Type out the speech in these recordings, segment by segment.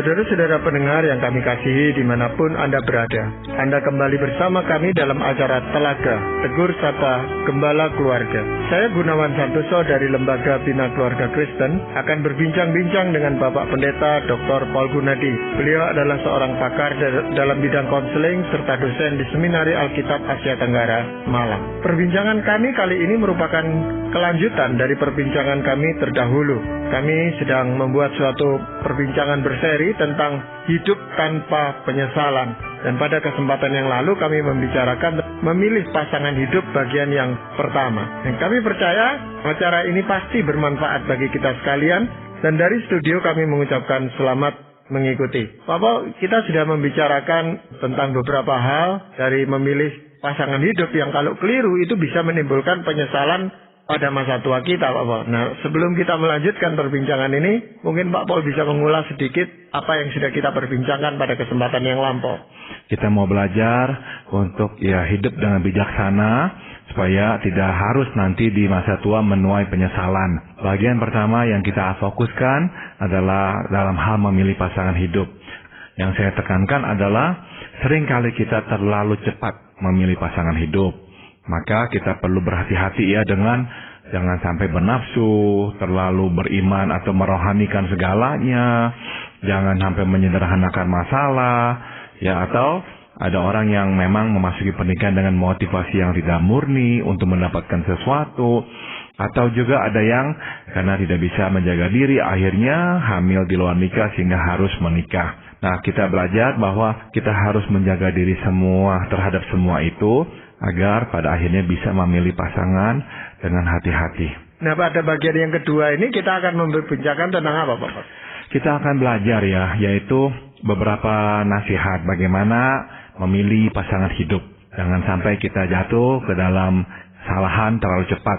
Saudara-saudara pendengar yang kami kasihi dimanapun Anda berada, Anda kembali bersama kami dalam acara Telaga Tegur Sapa Gembala Keluarga. Saya Gunawan Santoso dari Lembaga Bina Keluarga Kristen akan berbincang-bincang dengan Bapak Pendeta Dr. Paul Gunadi. Beliau adalah seorang pakar dalam bidang konseling serta dosen di Seminari Alkitab Asia Tenggara, Malang. Perbincangan kami kali ini merupakan kelanjutan dari perbincangan kami terdahulu. Kami sedang membuat suatu perbincangan berseri tentang hidup tanpa penyesalan. Dan pada kesempatan yang lalu kami membicarakan memilih pasangan hidup bagian yang pertama. Dan kami percaya acara ini pasti bermanfaat bagi kita sekalian. Dan dari studio kami mengucapkan selamat mengikuti. Bapak, kita sudah membicarakan tentang beberapa hal dari memilih pasangan hidup yang kalau keliru itu bisa menimbulkan penyesalan pada masa tua kita, Pak Paul. Nah, sebelum kita melanjutkan perbincangan ini, mungkin Pak Paul bisa mengulas sedikit apa yang sudah kita perbincangkan pada kesempatan yang lampau. Kita mau belajar untuk hidup dengan bijaksana, supaya tidak harus nanti di masa tua menuai penyesalan. Bagian pertama yang kita fokuskan adalah dalam hal memilih pasangan hidup. Yang saya tekankan adalah seringkali kita terlalu cepat memilih pasangan hidup. Maka kita perlu berhati-hati dengan jangan sampai bernafsu, terlalu beriman atau merohanikan segalanya, jangan sampai menyederhanakan masalah, atau ada orang yang memang memasuki pernikahan dengan motivasi yang tidak murni untuk mendapatkan sesuatu, atau juga ada yang karena tidak bisa menjaga diri akhirnya hamil di luar nikah sehingga harus menikah. Nah, kita belajar bahwa kita harus menjaga diri semua terhadap semua itu, agar pada akhirnya bisa memilih pasangan dengan hati-hati. Nah, pada bagian yang kedua ini kita akan membincangkan tentang apa, Pak? Kita akan belajar yaitu beberapa nasihat bagaimana memilih pasangan hidup. Jangan sampai kita jatuh ke dalam kesalahan terlalu cepat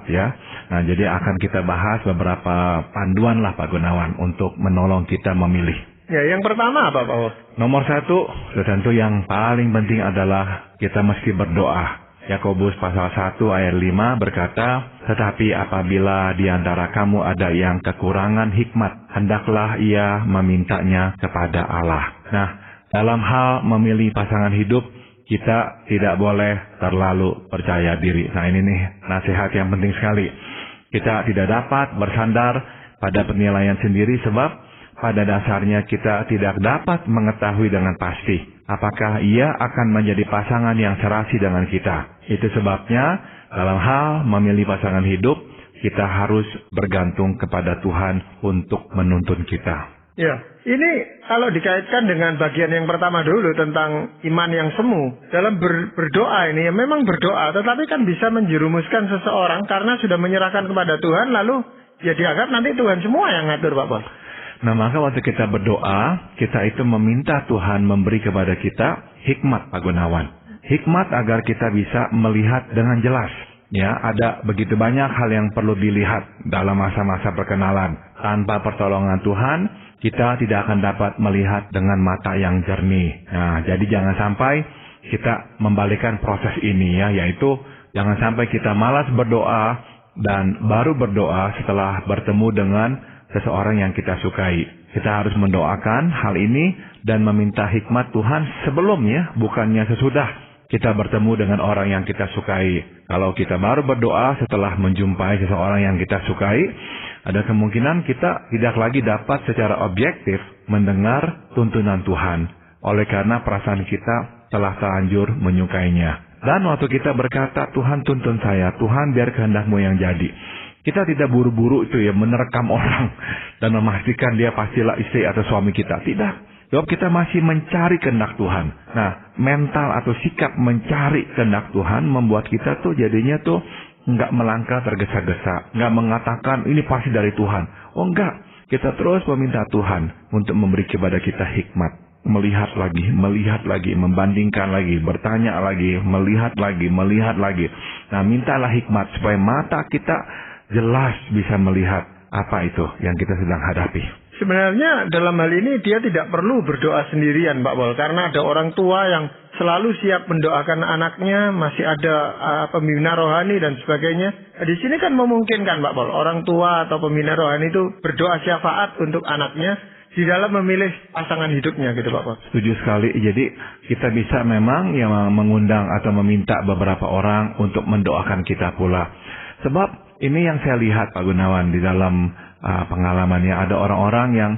Nah, jadi akan kita bahas beberapa panduan lah Pak Gunawan untuk menolong kita memilih. Ya, yang pertama apa, Pak? Nomor 1, tentu yang paling penting adalah kita mesti berdoa. Yakobus pasal 1 ayat 5 berkata, "Tetapi apabila di antara kamu ada yang kekurangan hikmat, hendaklah ia memintanya kepada Allah." Nah, dalam hal memilih pasangan hidup, kita tidak boleh terlalu percaya diri. Nah, ini nih nasihat yang penting sekali. Kita tidak dapat bersandar pada penilaian sendiri sebab pada dasarnya kita tidak dapat mengetahui dengan pasti apakah ia akan menjadi pasangan yang serasi dengan kita. Itu sebabnya dalam hal memilih pasangan hidup, kita harus bergantung kepada Tuhan untuk menuntun kita. Ya, ini kalau dikaitkan dengan bagian yang pertama dulu tentang iman yang semu. Dalam berdoa ini memang berdoa, tetapi kan bisa menjerumuskan seseorang karena sudah menyerahkan kepada Tuhan, lalu dianggap nanti Tuhan semua yang ngatur, Pak Bos. Nah, maka waktu kita berdoa, kita itu meminta Tuhan memberi kepada kita hikmat, Pak Gunawan. Hikmat agar kita bisa melihat dengan jelas. Ada begitu banyak hal yang perlu dilihat dalam masa-masa perkenalan. Tanpa pertolongan Tuhan, kita tidak akan dapat melihat dengan mata yang jernih. Nah, jadi jangan sampai kita membalikkan proses ini yaitu jangan sampai kita malas berdoa dan baru berdoa setelah bertemu dengan seseorang yang kita sukai. Kita harus mendoakan hal ini dan meminta hikmat Tuhan sebelumnya, bukannya sesudah kita bertemu dengan orang yang kita sukai. Kalau kita baru berdoa setelah menjumpai seseorang yang kita sukai, ada kemungkinan kita tidak lagi dapat secara objektif mendengar tuntunan Tuhan. Oleh karena perasaan kita telah terlanjur menyukainya. Dan waktu kita berkata, "Tuhan tuntun saya, Tuhan biar kehendak-Mu yang jadi." Kita tidak buru-buru menerkam orang dan memastikan dia pastilah istri atau suami kita. Tidak. Sebab kita masih mencari kehendak Tuhan. Nah, mental atau sikap mencari kehendak Tuhan membuat kita jadinya nggak melangkah tergesa-gesa. Nggak mengatakan ini pasti dari Tuhan. Oh enggak. Kita terus meminta Tuhan untuk memberi kepada kita hikmat. Melihat lagi, membandingkan lagi, bertanya lagi, melihat lagi. Nah, mintalah hikmat supaya mata kita jelas bisa melihat apa itu yang kita sedang hadapi. Sebenarnya dalam hal ini dia tidak perlu berdoa sendirian, Pak Paul, karena ada orang tua yang selalu siap mendoakan anaknya, masih ada pembina rohani dan sebagainya. Di sini kan memungkinkan, Pak Paul, orang tua atau pembina rohani itu berdoa syafaat untuk anaknya di dalam memilih pasangan hidupnya gitu Pak. Setuju sekali. Jadi kita bisa memang mengundang atau meminta beberapa orang untuk mendoakan kita pula. Sebab ini yang saya lihat Pak Gunawan di dalam pengalamannya, ada orang-orang yang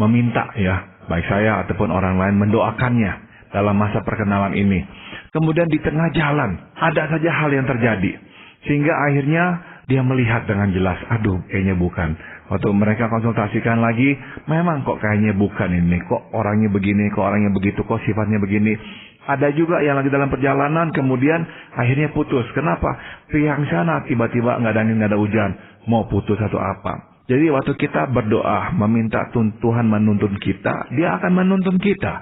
meminta ya, baik saya ataupun orang lain mendoakannya dalam masa perkenalan ini. Kemudian di tengah jalan ada saja hal yang terjadi, sehingga akhirnya dia melihat dengan jelas, aduh kayaknya bukan. Waktu mereka konsultasikan lagi, memang kok kayaknya bukan ini, kok orangnya begini, kok orangnya begitu, kok sifatnya begini. Ada juga yang lagi dalam perjalanan kemudian akhirnya putus. Kenapa? Pihak sana tiba-tiba nggak ada angin, nggak ada hujan, mau putus atau apa. Jadi waktu kita berdoa meminta Tuhan menuntun kita, Dia akan menuntun kita.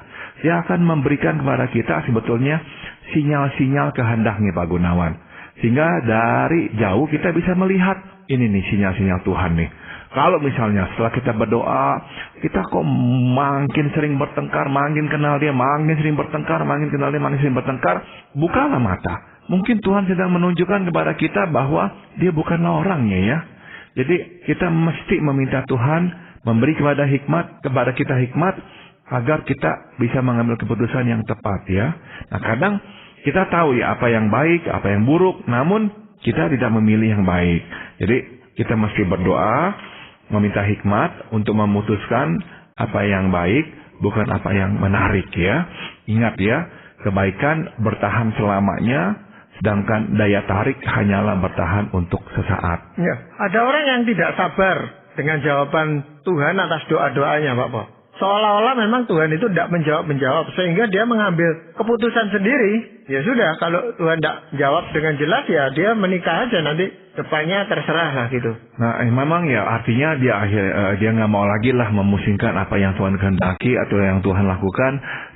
Dia akan memberikan kepada kita sebetulnya sinyal-sinyal kehendaknya Pak Gunawan. Sehingga dari jauh kita bisa melihat ini nih sinyal-sinyal Tuhan nih. Kalau misalnya setelah kita berdoa, kita kok makin sering bertengkar, makin kenal dia, makin sering bertengkar, makin kenal dia, makin sering bertengkar, bukalah mata. Mungkin Tuhan sedang menunjukkan kepada kita bahwa dia bukanlah orangnya ya. Jadi kita mesti meminta Tuhan memberi kepada kita hikmat agar kita bisa mengambil keputusan yang tepat ya. Nah kadang kita tahu ya apa yang baik, apa yang buruk, namun kita tidak memilih yang baik. Jadi kita mesti berdoa, meminta hikmat untuk memutuskan apa yang baik, bukan apa yang menarik ya. Ingat ya, kebaikan bertahan selamanya, sedangkan daya tarik hanyalah bertahan untuk sesaat. Ya, ada orang yang tidak sabar dengan jawaban Tuhan atas doa-doanya Pak. Seolah-olah memang Tuhan itu tidak menjawab, sehingga dia mengambil keputusan sendiri. Ya sudah, kalau Tuhan tidak jawab dengan jelas ya dia menikah aja, nanti depannya terserah lah gitu. Nah memang ya artinya dia nggak mau lagi lah memusingkan apa yang Tuhan kehendaki atau yang Tuhan lakukan.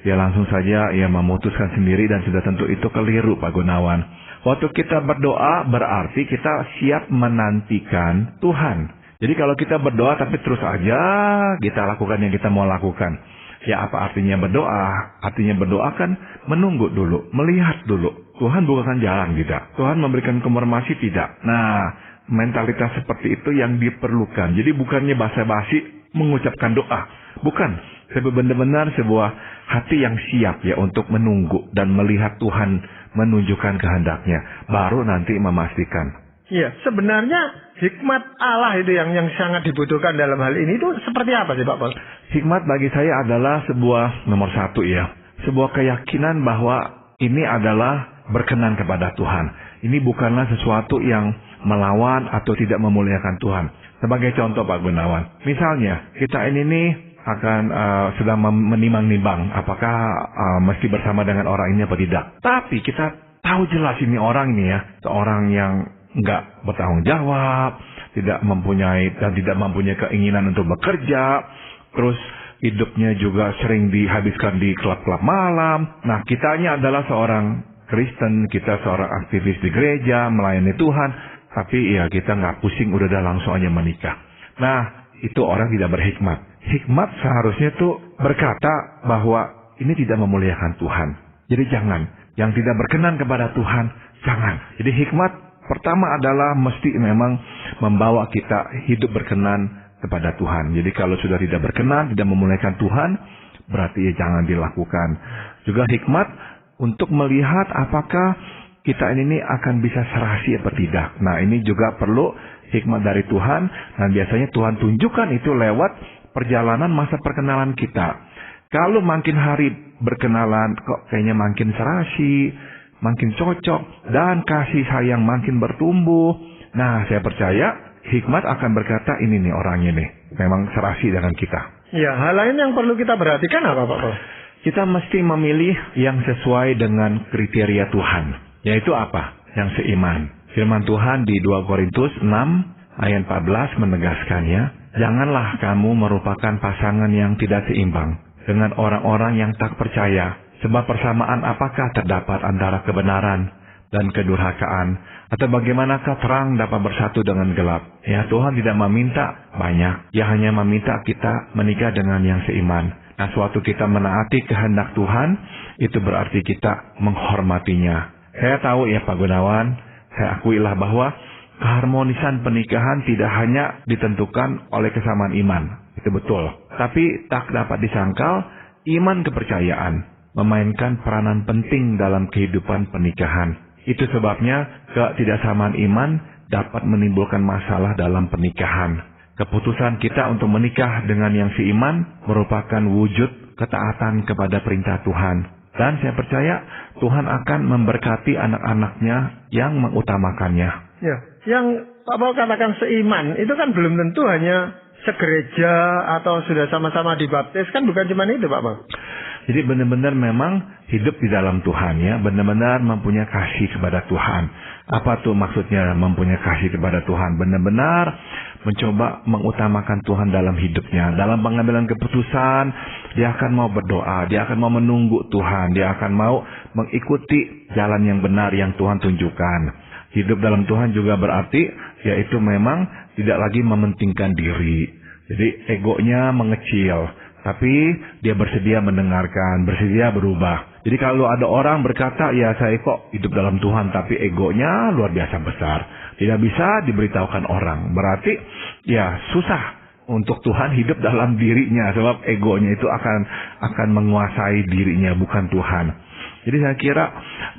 Dia langsung saja ya memutuskan sendiri, dan sudah tentu itu keliru Pak Gunawan. Waktu kita berdoa berarti kita siap menantikan Tuhan. Jadi kalau kita berdoa tapi terus aja kita lakukan yang kita mau lakukan. Ya apa artinya berdoa? Artinya berdoa kan menunggu dulu, melihat dulu. Tuhan bukakan jalan tidak? Tuhan memberikan konfirmasi tidak? Nah, mentalitas seperti itu yang diperlukan. Jadi bukannya basa-basi mengucapkan doa. Bukan. Benar-benar sebuah hati yang siap ya untuk menunggu dan melihat Tuhan menunjukkan kehendaknya. Baru nanti memastikan. Iya, sebenarnya hikmat Allah itu yang sangat dibutuhkan dalam hal ini itu seperti apa sih Pak Paul? Hikmat bagi saya adalah sebuah nomor satu ya. Sebuah keyakinan bahwa ini adalah berkenan kepada Tuhan. Ini bukanlah sesuatu yang melawan atau tidak memuliakan Tuhan. Sebagai contoh Pak Gunawan, misalnya kita ini nih akan sedang menimbang-nimbang apakah mesti bersama dengan orang ini apa tidak. Tapi kita tahu jelas ini orang ini ya, seorang yang nggak bertanggung jawab, tidak mempunyai keinginan untuk bekerja, terus hidupnya juga sering dihabiskan di klub-klub malam. Nah, kitanya adalah seorang Kristen, kita seorang aktivis di gereja, melayani Tuhan, tapi ya kita nggak pusing, udah langsung aja menikah. Nah, itu orang tidak berhikmat. Hikmat seharusnya tuh berkata bahwa ini tidak memuliakan Tuhan. Jadi jangan, yang tidak berkenan kepada Tuhan, jangan. Jadi hikmat pertama adalah mesti memang membawa kita hidup berkenan kepada Tuhan. Jadi kalau sudah tidak berkenan, tidak memuliakan Tuhan, berarti ya jangan dilakukan. Juga hikmat untuk melihat apakah kita ini akan bisa serasi atau tidak. Nah ini juga perlu hikmat dari Tuhan. Dan biasanya Tuhan tunjukkan itu lewat perjalanan masa perkenalan kita. Kalau makin hari berkenalan kok kayaknya makin serasi, makin cocok, dan kasih sayang makin bertumbuh. Nah, saya percaya hikmat akan berkata ini nih orangnya nih, memang serasi dengan kita. Ya, hal lain yang perlu kita perhatikan apa Pak? Kita mesti memilih yang sesuai dengan kriteria Tuhan. Yaitu apa? Yang seiman. Firman Tuhan di 2 Korintus 6 ayat 14 menegaskannya, janganlah kamu merupakan pasangan yang tidak seimbang dengan orang-orang yang tak percaya. Sebab persamaan apakah terdapat antara kebenaran dan kedurhakaan? Atau bagaimanakah terang dapat bersatu dengan gelap? Ya, Tuhan tidak meminta banyak. Dia hanya meminta kita menikah dengan yang seiman. Nah, suatu kita menaati kehendak Tuhan, itu berarti kita menghormatinya. Saya tahu ya Pak Gunawan, saya akuilah bahwa keharmonisan pernikahan tidak hanya ditentukan oleh kesamaan iman. Itu betul. Tapi tak dapat disangkal, iman kepercayaan memainkan peranan penting dalam kehidupan pernikahan. Itu sebabnya ketidaksamaan iman dapat menimbulkan masalah dalam pernikahan. Keputusan kita untuk menikah dengan yang seiman merupakan wujud ketaatan kepada perintah Tuhan. Dan saya percaya Tuhan akan memberkati anak-anaknya yang mengutamakannya. Ya, yang Pak Paul katakan seiman, itu kan belum tentu hanya segereja atau sudah sama-sama dibaptis, kan bukan cuma itu Pak Paul. Jadi benar-benar memang hidup di dalam Tuhan ya, benar-benar mempunyai kasih kepada Tuhan. Apa tuh maksudnya mempunyai kasih kepada Tuhan? Benar-benar mencoba mengutamakan Tuhan dalam hidupnya. Dalam pengambilan keputusan, dia akan mau berdoa, dia akan mau menunggu Tuhan, dia akan mau mengikuti jalan yang benar yang Tuhan tunjukkan. Hidup dalam Tuhan juga berarti, yaitu memang tidak lagi mementingkan diri. Jadi egonya mengecil. Tapi dia bersedia mendengarkan, bersedia berubah. Jadi kalau ada orang berkata, ya saya kok hidup dalam Tuhan, tapi egonya luar biasa besar. Tidak bisa diberitahukan orang. Berarti ya susah untuk Tuhan hidup dalam dirinya. Sebab egonya itu akan menguasai dirinya, bukan Tuhan. Jadi saya kira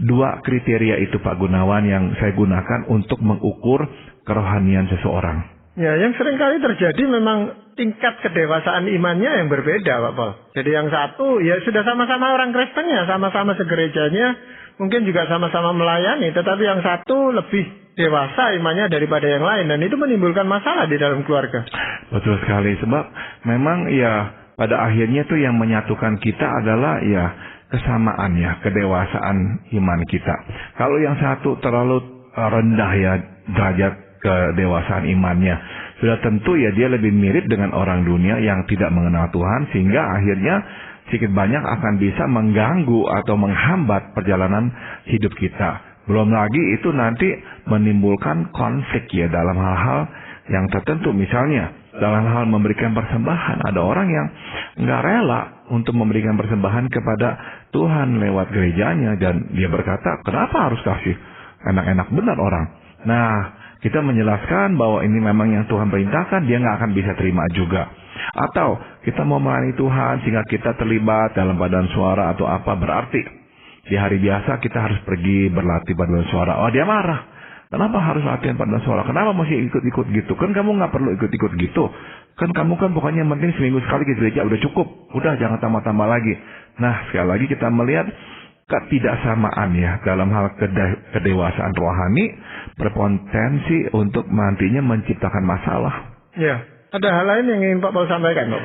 dua kriteria itu Pak Gunawan yang saya gunakan untuk mengukur kerohanian seseorang. Ya, yang seringkali terjadi memang tingkat kedewasaan imannya yang berbeda, Pak Paul. Jadi yang satu, ya sudah sama-sama orang Kristennya, sama-sama segerejanya, mungkin juga sama-sama melayani. Tetapi yang satu lebih dewasa imannya daripada yang lain. Dan itu menimbulkan masalah di dalam keluarga. Betul sekali, sebab memang ya pada akhirnya tuh yang menyatukan kita adalah ya kesamaan ya, kedewasaan iman kita. Kalau yang satu terlalu rendah ya derajat kedewasaan imannya, sudah tentu ya dia lebih mirip dengan orang dunia yang tidak mengenal Tuhan, sehingga akhirnya sedikit banyak akan bisa mengganggu atau menghambat perjalanan hidup kita. Belum lagi itu nanti menimbulkan konflik ya dalam hal-hal yang tertentu. Misalnya dalam hal memberikan persembahan, ada orang yang nggak rela untuk memberikan persembahan kepada Tuhan lewat gerejanya, dan dia berkata, kenapa harus kasih? Enak-enak benar orang. Nah, kita menjelaskan bahwa ini memang yang Tuhan perintahkan, dia nggak akan bisa terima juga. Atau kita mau melayani Tuhan sehingga kita terlibat dalam paduan suara atau apa, berarti di hari biasa kita harus pergi berlatih paduan suara. Oh, dia marah. Kenapa harus latihan paduan suara? Kenapa masih ikut-ikut gitu? Kan kamu nggak perlu ikut-ikut gitu. Kan kamu kan pokoknya yang penting seminggu sekali ke gereja udah cukup. Udah jangan tambah-tambah lagi. Nah, sekali lagi kita melihat ketidaksamaan ya dalam hal kedewasaan rohani berpotensi untuk nantinya menciptakan masalah. Ya, ada hal lain yang ingin Pak Paul sampaikan, Pak?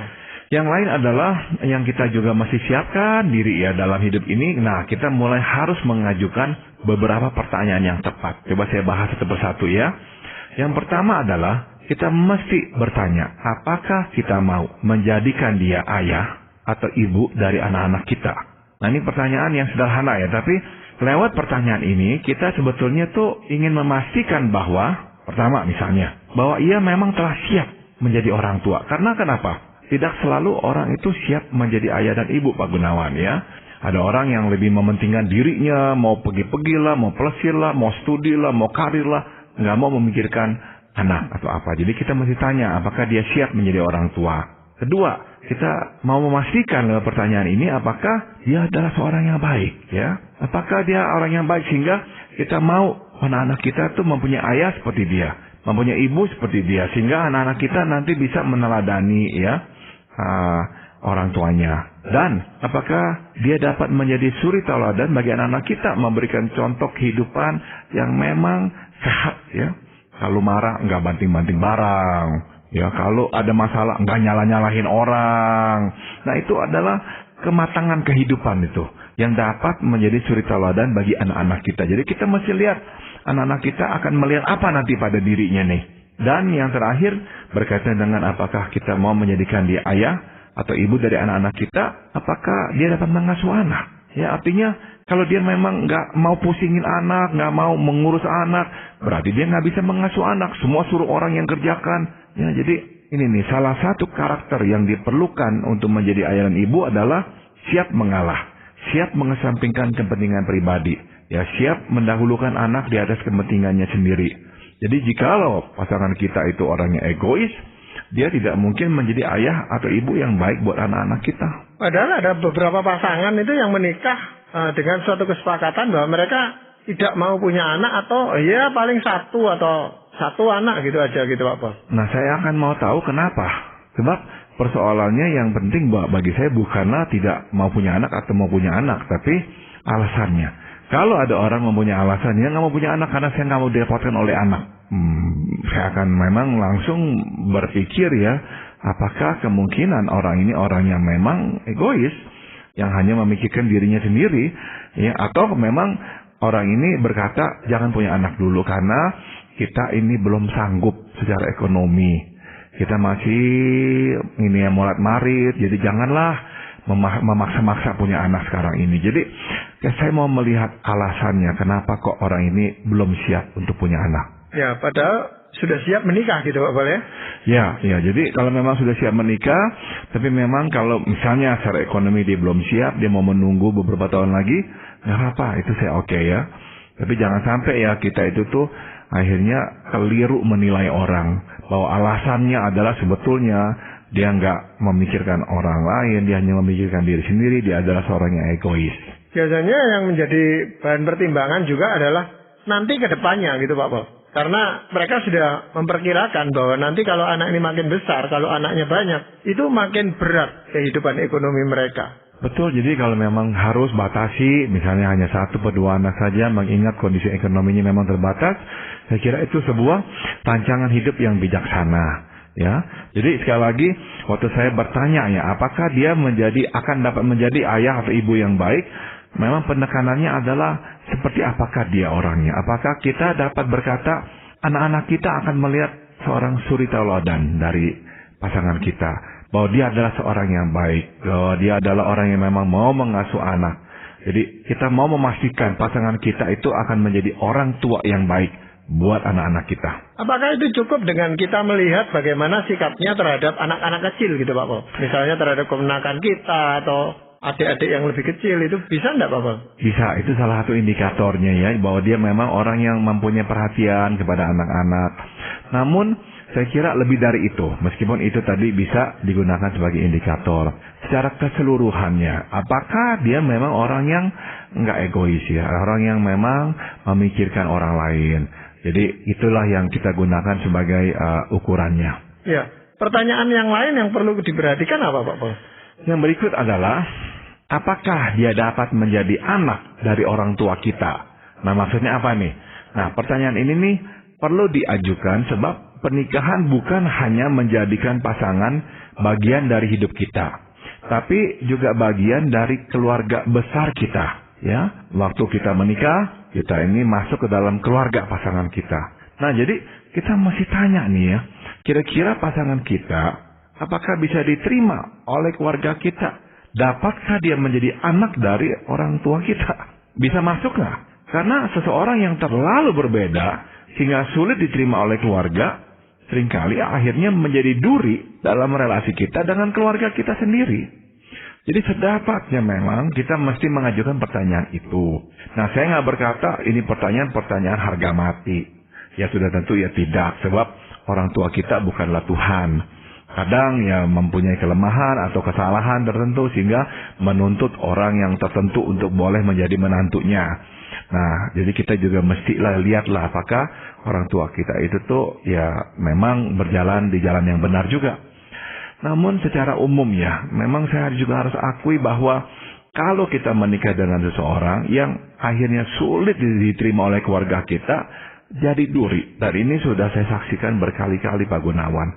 Yang lain adalah yang kita juga masih siapkan diri ya dalam hidup ini. Nah, kita mulai harus mengajukan beberapa pertanyaan yang tepat. Coba saya bahas satu persatu ya. Yang pertama adalah kita mesti bertanya, apakah kita mau menjadikan dia ayah atau ibu dari anak-anak kita? Nah, ini pertanyaan yang sederhana ya, tapi lewat pertanyaan ini kita sebetulnya tuh ingin memastikan bahwa, pertama misalnya, bahwa ia memang telah siap menjadi orang tua. Karena kenapa? Tidak selalu orang itu siap menjadi ayah dan ibu, Pak Gunawan ya. Ada orang yang lebih mementingkan dirinya, mau pergi-pergi lah, mau plesir lah, mau studi lah, mau karir lah, nggak mau memikirkan anak atau apa. Jadi kita mesti tanya, apakah dia siap menjadi orang tua? Kedua, kita mau memastikan lewat pertanyaan ini apakah dia adalah seorang yang baik ya. Apakah dia orang yang baik sehingga kita mau anak-anak kita tuh mempunyai ayah seperti dia, mempunyai ibu seperti dia, sehingga anak-anak kita nanti bisa meneladani ya orang tuanya. Dan apakah dia dapat menjadi suri tauladan bagi anak-anak kita, memberikan contoh kehidupan yang memang sehat ya. Kalau marah nggak banting-banting barang. Ya, kalau ada masalah nggak nyala-nyalahin orang. Nah, itu adalah kematangan kehidupan itu yang dapat menjadi suri tauladan bagi anak-anak kita. Jadi kita mesti lihat anak-anak kita akan melihat apa nanti pada dirinya nih. Dan yang terakhir berkaitan dengan apakah kita mau menjadikan dia ayah atau ibu dari anak-anak kita, apakah dia dapat mengasuh anak. Ya, artinya kalau dia memang nggak mau pusingin anak, nggak mau mengurus anak, berarti dia nggak bisa mengasuh anak. Semua suruh orang yang kerjakan. Ya, jadi ini nih salah satu karakter yang diperlukan untuk menjadi ayah dan ibu adalah siap mengalah, siap mengesampingkan kepentingan pribadi, ya siap mendahulukan anak di atas kepentingannya sendiri. Jadi jikalau pasangan kita itu orangnya egois, dia tidak mungkin menjadi ayah atau ibu yang baik buat anak-anak kita. Padahal ada beberapa pasangan itu yang menikah dengan suatu kesepakatan bahwa mereka tidak mau punya anak atau ya paling satu anak gitu aja gitu Pak Pol. Nah, saya akan mau tahu kenapa. Sebab persoalannya yang penting bagi saya bukanlah tidak mau punya anak atau mau punya anak, tapi alasannya. Kalau ada orang mempunyai alasannya nggak mau punya anak karena saya nggak mau direpotkan oleh anak, saya akan memang langsung berpikir ya, apakah kemungkinan orang ini orang yang memang egois, yang hanya memikirkan dirinya sendiri, ya, atau memang orang ini berkata jangan punya anak dulu karena kita ini belum sanggup secara ekonomi, kita masih ini ya molat-marit, jadi janganlah memaksa-maksa punya anak sekarang ini. Jadi saya mau melihat alasannya kenapa kok orang ini belum siap untuk punya anak. Ya, padahal sudah siap menikah gitu Pak Pol ya. Ya, jadi kalau memang sudah siap menikah, tapi memang kalau misalnya secara ekonomi dia belum siap, dia mau menunggu beberapa tahun lagi, nggak apa-apa, itu saya oke ya. Tapi jangan sampai ya kita itu tuh akhirnya keliru menilai orang, bahwa alasannya adalah sebetulnya dia nggak memikirkan orang lain, dia hanya memikirkan diri sendiri, dia adalah seorang yang egois. Biasanya yang menjadi bahan pertimbangan juga adalah nanti ke depannya gitu Pak Pol. Karena mereka sudah memperkirakan bahwa nanti kalau anak ini makin besar, kalau anaknya banyak, itu makin berat kehidupan ekonomi mereka. Betul, jadi kalau memang harus batasi, misalnya hanya 1 atau 2 anak saja, mengingat kondisi ekonominya memang terbatas, saya kira itu sebuah rancangan hidup yang bijaksana. Ya, jadi sekali lagi waktu saya bertanya ya, apakah dia akan dapat menjadi ayah atau ibu yang baik? Memang penekanannya adalah seperti apakah dia orangnya? Apakah kita dapat berkata anak-anak kita akan melihat seorang suri tauladan dari pasangan kita, bahwa dia adalah seorang yang baik, bahwa dia adalah orang yang memang mau mengasuh anak. Jadi kita mau memastikan pasangan kita itu akan menjadi orang tua yang baik buat anak-anak kita. Apakah itu cukup dengan kita melihat bagaimana sikapnya terhadap anak-anak kecil gitu Pak Pol? Misalnya terhadap kemenakan kita atau adik-adik yang lebih kecil, itu bisa enggak Pak Pol? Bisa, itu salah satu indikatornya ya, bahwa dia memang orang yang mempunyai perhatian kepada anak-anak. Namun saya kira lebih dari itu, meskipun itu tadi bisa digunakan sebagai indikator. Secara keseluruhannya, apakah dia memang orang yang enggak egois ya, orang yang memang memikirkan orang lain. Jadi itulah yang kita gunakan sebagai ukurannya. Ya, pertanyaan yang lain yang perlu diperhatikan apa Pak Pol? Yang berikut adalah, apakah dia dapat menjadi anak dari orang tua kita? Nah, maksudnya apa nih? Nah, pertanyaan ini nih perlu diajukan sebab pernikahan bukan hanya menjadikan pasangan bagian dari hidup kita, tapi juga bagian dari keluarga besar kita. Ya, waktu kita menikah, kita ini masuk ke dalam keluarga pasangan kita. Nah, jadi kita mesti tanya nih ya, kira-kira pasangan kita apakah bisa diterima oleh keluarga kita? Dapatkah dia menjadi anak dari orang tua kita? Bisa masuk nggak? Karena seseorang yang terlalu berbeda sehingga sulit diterima oleh keluarga, seringkali akhirnya menjadi duri dalam relasi kita dengan keluarga kita sendiri. Jadi sedapatnya memang kita mesti mengajukan pertanyaan itu. Nah, saya nggak berkata ini pertanyaan harga mati. Ya sudah tentu ya tidak, sebab orang tua kita bukanlah Tuhan. Kadang ya mempunyai kelemahan atau kesalahan tertentu sehingga menuntut orang yang tertentu untuk boleh menjadi menantunya. Nah, jadi kita juga mestilah lihatlah apakah orang tua kita itu tuh ya memang berjalan di jalan yang benar juga. Namun secara umum ya, memang saya juga harus akui bahwa kalau kita menikah dengan seseorang yang akhirnya sulit diterima oleh keluarga kita, jadi duri. Dan ini sudah saya saksikan berkali-kali Pak Gunawan.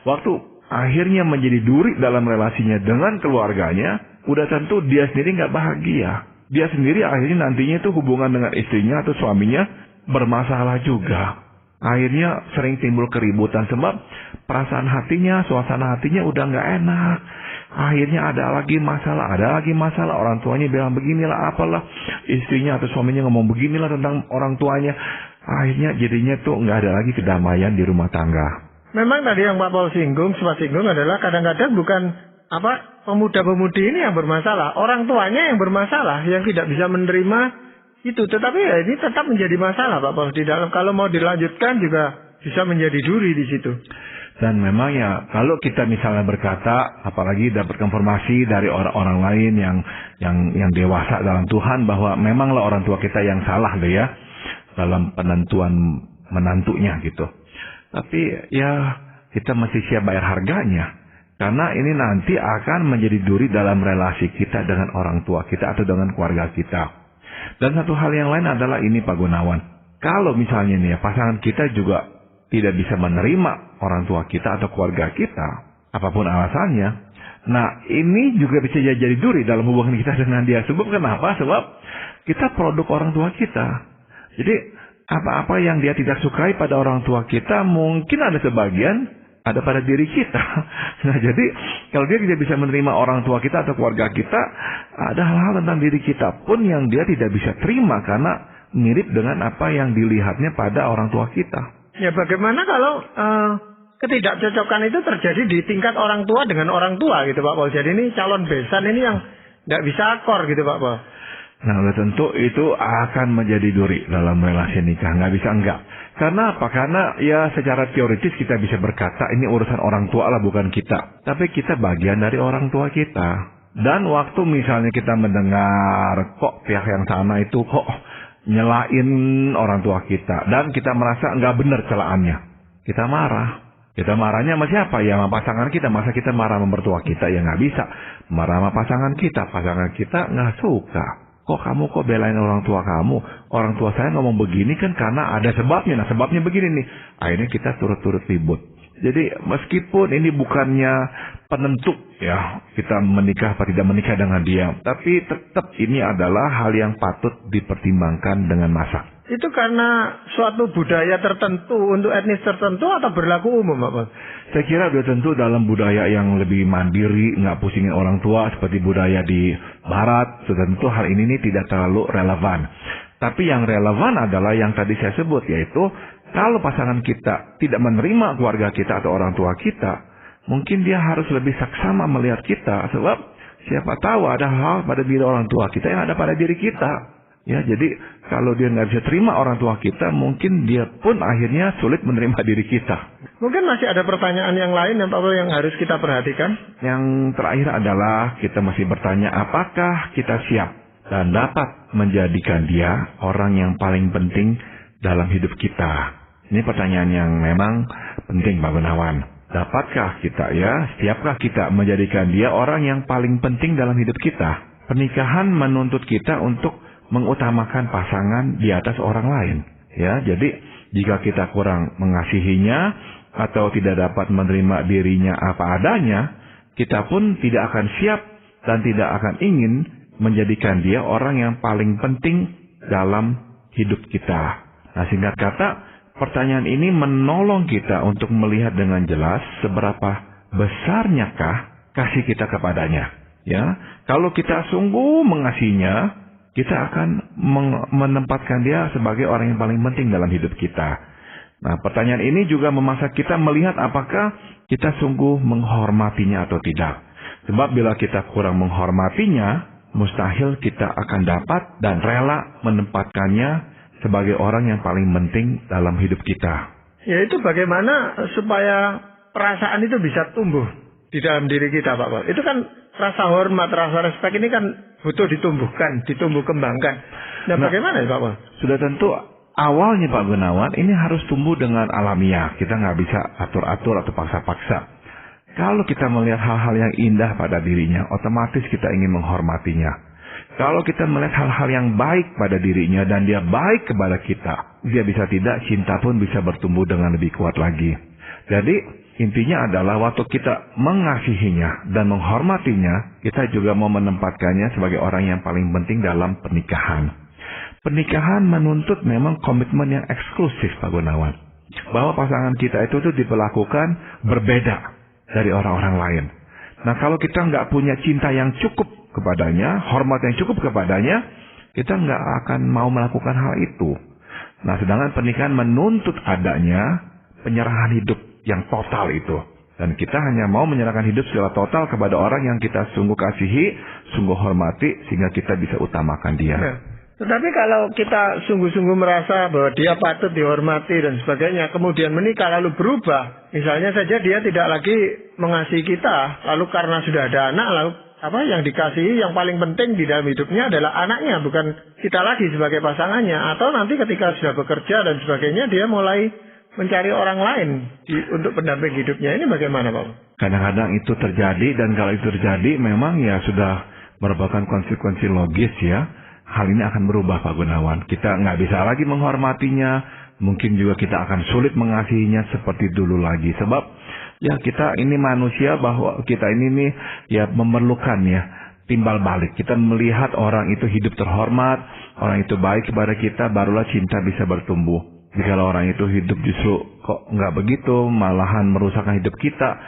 Waktu akhirnya menjadi duri dalam relasinya dengan keluarganya, udah tentu dia sendiri nggak bahagia. Dia sendiri akhirnya nantinya itu hubungan dengan istrinya atau suaminya bermasalah juga. Akhirnya sering timbul keributan sebab perasaan hatinya, suasana hatinya udah nggak enak. Akhirnya ada lagi masalah. Orang tuanya bilang beginilah apalah. Istrinya atau suaminya ngomong beginilah tentang orang tuanya. Akhirnya jadinya tuh nggak ada lagi kedamaian di rumah tangga. Memang tadi yang Pak Pol sempat singgung adalah kadang-kadang bukan pemuda-pemudi ini yang bermasalah. Orang tuanya yang bermasalah, yang tidak bisa menerima itu. Tetapi ya ini tetap menjadi masalah Pak Paus di dalam. Kalau mau dilanjutkan juga bisa menjadi duri di situ. Dan memang ya kalau kita misalnya berkata, apalagi dapat konfirmasi dari orang-orang lain yang dewasa dalam Tuhan bahwa memanglah orang tua kita yang salah deh ya dalam penentuan menantunya gitu. Tapi ya kita masih siap bayar harganya. Karena ini nanti akan menjadi duri dalam relasi kita dengan orang tua kita atau dengan keluarga kita. Dan satu hal yang lain adalah ini Pak Gunawan. Kalau misalnya nih ya pasangan kita juga tidak bisa menerima orang tua kita atau keluarga kita, apapun alasannya. Nah, ini juga bisa jadi duri dalam hubungan kita dengan dia. Sebab kenapa? Sebab kita produk orang tua kita. Jadi, apa-apa yang dia tidak sukai pada orang tua kita, mungkin ada sebagian ada pada diri kita. Nah, jadi kalau dia tidak bisa menerima orang tua kita atau keluarga kita, ada hal-hal tentang diri kita pun yang dia tidak bisa terima karena mirip dengan apa yang dilihatnya pada orang tua kita. Ya bagaimana kalau ketidakcocokan itu terjadi di tingkat orang tua dengan orang tua gitu Pak Paul. Jadi ini calon besan ini yang tidak bisa akor gitu Pak Paul. Nah udah tentu itu akan menjadi duri dalam relasi nikah. Nggak bisa enggak. Karena apa? Karena ya secara teoritis kita bisa berkata ini urusan orang tua lah bukan kita. Tapi kita bagian dari orang tua kita. Dan waktu misalnya kita mendengar kok pihak yang sana itu kok nyelain orang tua kita dan kita merasa nggak benar celaannya, kita marah. Kita marahnya sama siapa? Ya sama pasangan kita. Masa kita marah sama mertua kita? Ya nggak bisa. Marah sama pasangan kita nggak suka. Kok kamu kok belain orang tua kamu? Orang tua saya ngomong begini kan karena ada sebabnya. Nah sebabnya begini nih. Akhirnya kita turut-turut ribut. Jadi meskipun ini bukannya penentu ya kita menikah atau tidak menikah dengan dia, tapi tetap ini adalah hal yang patut dipertimbangkan dengan masak. Itu karena suatu budaya tertentu untuk etnis tertentu atau berlaku umum Pak? Saya kira sudah tentu dalam budaya yang lebih mandiri, nggak pusingin orang tua seperti budaya di Barat, sudah tentu hal ini tidak terlalu relevan. Tapi yang relevan adalah yang tadi saya sebut, yaitu kalau pasangan kita tidak menerima keluarga kita atau orang tua kita, mungkin dia harus lebih saksama melihat kita. Sebab siapa tahu ada hal pada diri orang tua kita yang ada pada diri kita. Ya, jadi kalau dia nggak bisa terima orang tua kita, mungkin dia pun akhirnya sulit menerima diri kita. Mungkin masih ada pertanyaan yang lain yang harus kita perhatikan. Yang terakhir adalah kita masih bertanya apakah kita siap dan dapat menjadikan dia orang yang paling penting dalam hidup kita. Ini pertanyaan yang memang penting Pak Gunawan. Dapatkah kita siapkah kita menjadikan dia orang yang paling penting dalam hidup kita? Pernikahan menuntut kita untuk mengutamakan pasangan di atas orang lain. Ya, jadi jika kita kurang mengasihinya atau tidak dapat menerima dirinya apa adanya, kita pun tidak akan siap dan tidak akan ingin menjadikan dia orang yang paling penting dalam hidup kita. Nah, singkat kata, pertanyaan ini menolong kita untuk melihat dengan jelas seberapa besarnyakah kasih kita kepadanya. Ya, kalau kita sungguh mengasihinya, kita akan menempatkan dia sebagai orang yang paling penting dalam hidup kita. Nah, pertanyaan ini juga memaksa kita melihat apakah kita sungguh menghormatinya atau tidak. Sebab bila kita kurang menghormatinya, mustahil kita akan dapat dan rela menempatkannya sebagai orang yang paling penting dalam hidup kita. Yaitu bagaimana supaya perasaan itu bisa tumbuh di dalam diri kita Pak Paul. Itu kan rasa hormat, rasa respek ini kan butuh ditumbuh kembangkan. Nah bagaimana ya Pak Paul? Sudah tentu awalnya Pak Gunawan ini harus tumbuh dengan alamiah. Kita nggak bisa atur-atur atau paksa-paksa. Kalau kita melihat hal-hal yang indah pada dirinya, otomatis kita ingin menghormatinya. Kalau kita melihat hal-hal yang baik pada dirinya dan dia baik kepada kita, dia bisa tidak, cinta pun bisa bertumbuh dengan lebih kuat lagi. Jadi intinya adalah waktu kita mengasihinya dan menghormatinya, kita juga mau menempatkannya sebagai orang yang paling penting dalam pernikahan. Pernikahan menuntut memang komitmen yang eksklusif Pak Gunawan. Bahwa pasangan kita itu diperlakukan berbeda dari orang-orang lain. Nah kalau kita nggak punya cinta yang cukup kepadanya, hormat yang cukup kepadanya, kita nggak akan mau melakukan hal itu. Nah, sedangkan pernikahan menuntut adanya penyerahan hidup yang total itu. Dan kita hanya mau menyerahkan hidup secara total kepada orang yang kita sungguh kasihi, sungguh hormati, sehingga kita bisa utamakan dia. Nah, Tetapi kalau kita sungguh-sungguh merasa bahwa dia patut dihormati dan sebagainya, kemudian menikah lalu berubah, misalnya saja dia tidak lagi mengasihi kita, lalu karena sudah ada anak, lalu yang dikasihi yang paling penting di dalam hidupnya adalah anaknya, bukan kita lagi sebagai pasangannya. Atau nanti ketika sudah bekerja dan sebagainya, dia mulai mencari orang lain untuk pendamping hidupnya. Ini bagaimana, Pak? Kadang-kadang itu terjadi, dan kalau itu terjadi memang ya sudah merupakan konsekuensi logis ya. Hal ini akan berubah, Pak Gunawan. Kita nggak bisa lagi menghormatinya. Mungkin juga kita akan sulit mengasihinya seperti dulu lagi. Sebab ya kita ini manusia, bahwa kita ini nih ya memerlukan ya timbal balik. Kita melihat orang itu hidup terhormat, orang itu baik kepada kita, barulah cinta bisa bertumbuh. Jika orang itu hidup justru kok nggak begitu, malahan merusakkan hidup kita,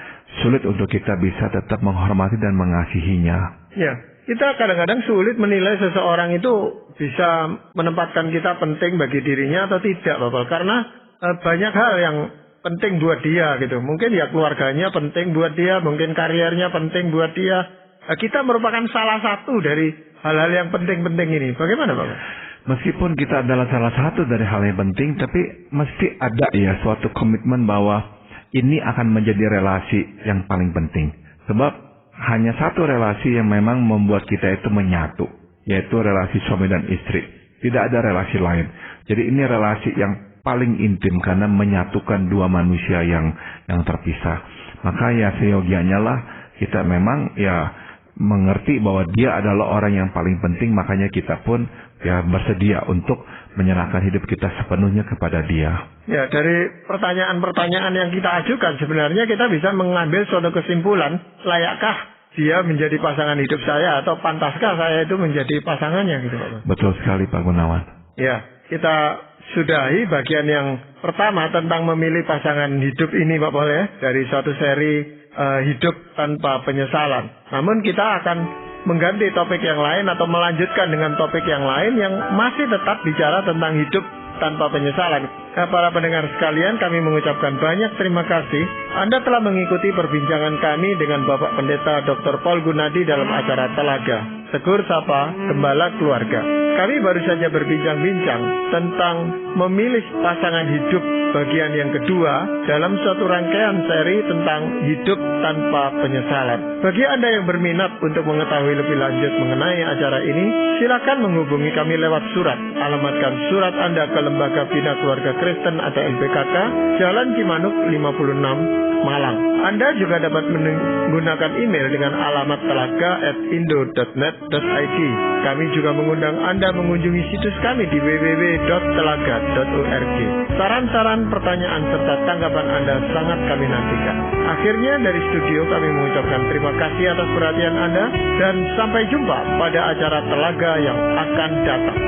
sulit untuk kita bisa tetap menghormati dan mengasihinya. Ya. Kita kadang-kadang sulit menilai seseorang itu bisa menempatkan kita penting bagi dirinya atau tidak, Bapak. Karena banyak hal yang penting buat dia gitu. Mungkin ya keluarganya penting buat dia, mungkin kariernya penting buat dia. Kita merupakan salah satu dari hal-hal yang penting-penting ini. Bagaimana, Bapak? Meskipun kita adalah salah satu dari hal yang penting, tapi mesti ada ya suatu komitmen bahwa ini akan menjadi relasi yang paling penting. Sebab hanya satu relasi yang memang membuat kita itu menyatu, yaitu relasi suami dan istri. Tidak ada relasi lain. Jadi ini relasi yang paling intim karena menyatukan dua manusia yang terpisah. Maka ya seyogianya lah kita memang ya mengerti bahwa dia adalah orang yang paling penting, makanya kita pun ya bersedia untuk menyerahkan hidup kita sepenuhnya kepada dia. Ya, dari pertanyaan-pertanyaan yang kita ajukan sebenarnya kita bisa mengambil suatu kesimpulan, layakkah dia menjadi pasangan hidup saya atau pantaskah saya itu menjadi pasangannya gitu, Pak? Betul sekali, Pak Gunawan. Ya, kita sudahi bagian yang pertama tentang memilih pasangan hidup ini, Pak Paul, ya, dari suatu seri hidup tanpa penyesalan. Namun kita akan mengganti topik yang lain atau melanjutkan dengan topik yang lain yang masih tetap bicara tentang hidup tanpa penyesalan. Nah, para pendengar sekalian, kami mengucapkan banyak terima kasih Anda telah mengikuti perbincangan kami dengan Bapak Pendeta Dr. Paul Gunadi dalam acara Telaga, Tegur Sapa Gembala Keluarga. Kami baru saja berbincang-bincang tentang memilih pasangan hidup bagian yang kedua dalam suatu rangkaian seri tentang hidup tanpa penyesalan. Bagi Anda yang berminat untuk mengetahui lebih lanjut mengenai acara ini, silakan menghubungi kami lewat surat. Alamatkan surat Anda ke Lembaga Bina Keluarga Kristen atau LBKK, Jalan Cimanuk 56, Malang. Anda juga dapat menggunakan email dengan alamat telaga@indo.net.id. Kami juga mengundang Anda mengunjungi situs kami di www.telaga.org. Saran-saran, pertanyaan, serta tanggapan Anda sangat kami nantikan. Akhirnya dari studio kami mengucapkan terima kasih atas perhatian Anda dan sampai jumpa pada acara Telaga yang akan datang.